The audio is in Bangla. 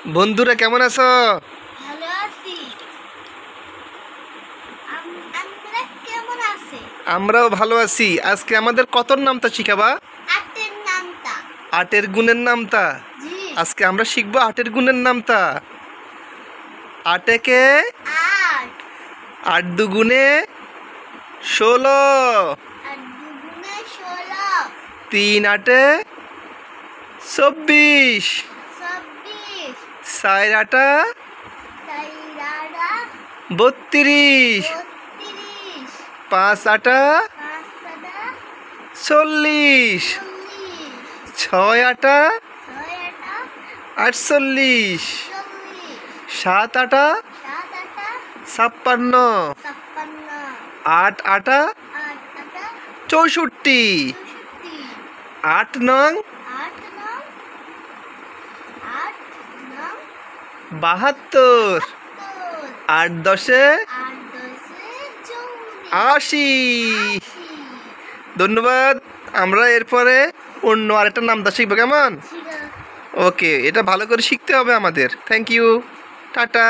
বন্ধুরা কেমন আছো? ভালো আছি। আমরা কেমন আছি? আমরাও ভালো আছি। আজকে আমাদের কতর নামতা শিখাবা? আটের নামটা। আটের গুণের নামতা। জি। আজকে আমরা শিখবো আটের গুণের নামতা। আটেকে 8 আট দুগুণে 16, আর দুগুণে 16, 3 আটে 24, 26, 4 আটা 4 32, 32, 5 আটা 5 40, 40, 6 আটা 6 48, 40, 7 আটা 7 56, 56, 8 আটা 8 64, 64, 8 নং 8 9 72, 8 দশে 80। ধন্যবাদ। আমরা এরপরে অন্য আরেকটা নামটা শিখবো, কেমন? ওকে, এটা ভালো করে শিখতে হবে আমাদের। Thank you, tata.